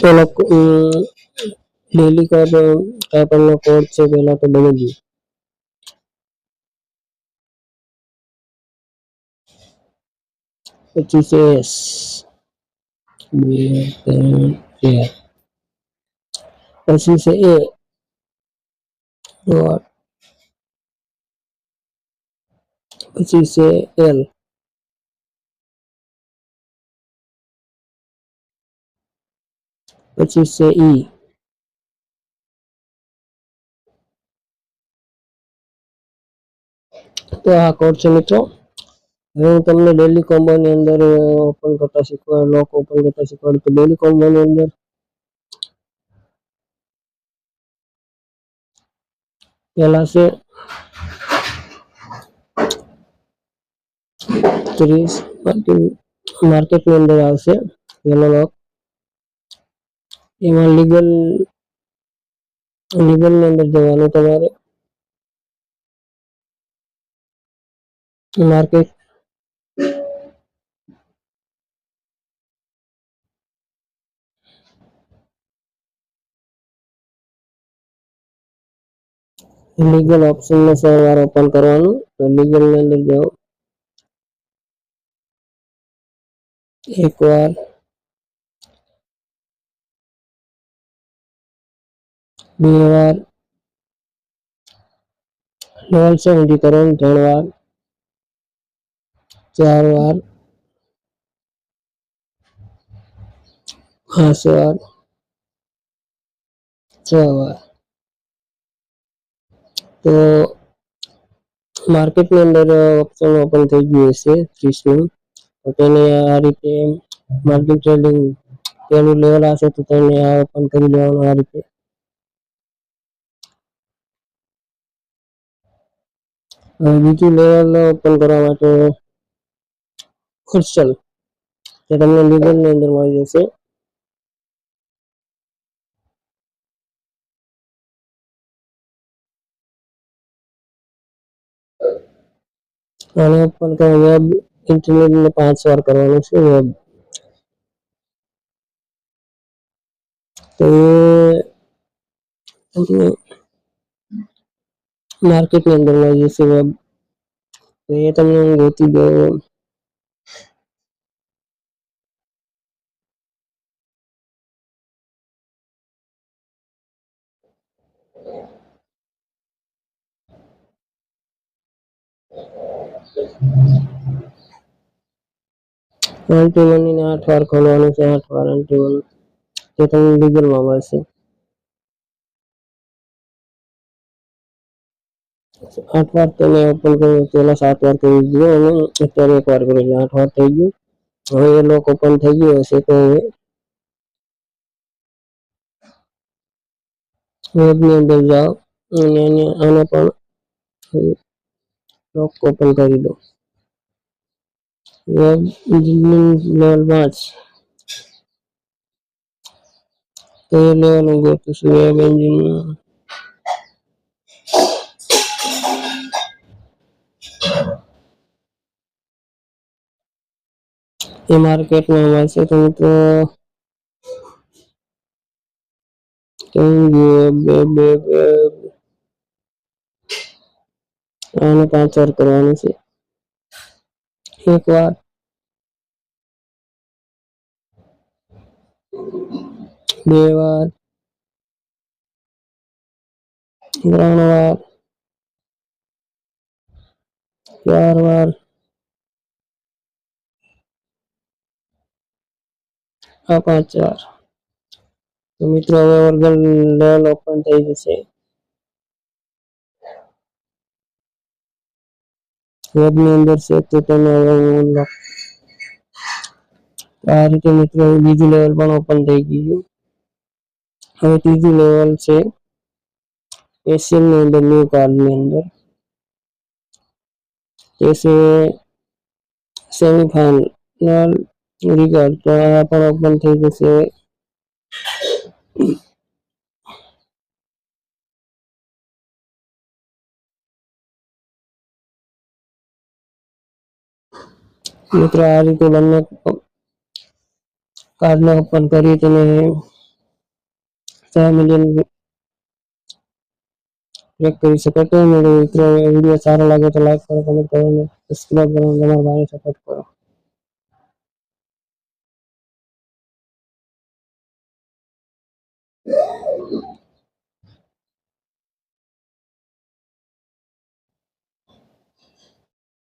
પેલો daily card આપણનો code છે પેલા તો બદલીએ. પછી છે એસ 2 3 4. પછી છે એ ડોટ. પછી છે એલ. પછી છે ઈ. તો આ કોડ છે મિત્રો. હવે હું તમને ડેલી કોમ્બોની અંદર ઓપન કરતા શીખવાડ, લોક ઓપન કરતા શીખવાડું. તો ડેલી કોમ્બોની અંદર પહેલા છે 30 માર્કેટની અંદર આવશે પહેલો લોક. એમાં લીગલની અંદર જવાનું તમારે. માર્કેટ લીગલ ઓપ્શનને સવાર ઓપન કરવાનું. તો લીગલની અંદર જાઓ, એકવાર, બે વાર, લેવલ 70 કરવાનું, 3 વાર, 4 વાર, 5 વાર, 6 વાર. તો માર્કેટની અંદર ઓપ્શન ઓપન થઈ ગયું હશે 30 નું. તો તેને આ રીતે માર્કેટ ટ્રેડિંગ પેલું લેવલ હશે તો તેને આ ઓપન કરી લેવાનું આ રીતે. બીજું લેવલ ઓપન કરવા માટે ખુરશલ જે તમને લીગલની અંદર મળી જશે. આને ઓપન કરવા વેબ ઇન્ટરનેટને 5 વાર કરવાનું છે વેબ. તો તમને માર્કેટની અંદર મળી જશે વેબ. તો એ તમને હું ગોતી દઉં. એન્ટ્રી 8 વાર ખોલવાનું છે, 8 વાર એન્ટ્રી તે તમને લીગલમાં મળશે. 8 વાર તમે ઓપન કર્યું, પેલા 7 વાર કરી દીધો અને અત્યારે 1 વાર કર્યું, 8 વાર થઈ ગયું. હવે એ લોક ઓપન થઈ ગયું હશે તો હવે વેબની અંદર જાઓ અને આને પણ લોક ઓપન કરી દો. વેબ એન્જિનિયરિંગ લેવલ 5 તો એ લેવલ હું ગોતું છું. વેબ એન્જિનિયરિંગ એ માર્કેટમાં મળશે. તો મિત્રો આને 5 વાર કરવાનું છે. 1 વાર, 2 વાર, 3 વાર, 4 વાર, આ 5 વાર. તો મિત્રો હવે વર્ગલ લેવલ ઓપન થઈ જશે. વેબની અંદર છે તો તમે આ રીતે મિત્રો બીજું લેવલ પણ ઓપન થઈ ગયું. હવે ત્રીજું લેવલ છે એશિયનની અંદર, ન્યૂ કાર્ડની અંદર. એ છે સેમીફાઇનલ રિગાર્ડ. તો આ પણ ઓપન થઈ જશે. મિત્રો આ રીતે બંને કાર્ડને ઓપન કરી તેને 6 મિલિયન ક્લિક કરી શકો તો મિત્રો વિડીયો સારો લાગે તો લાઈક કરો, કમેન્ટ કરો અને સબસ્ક્રાઇબ કરો, તમારા ભાઈને સપોર્ટ કરો.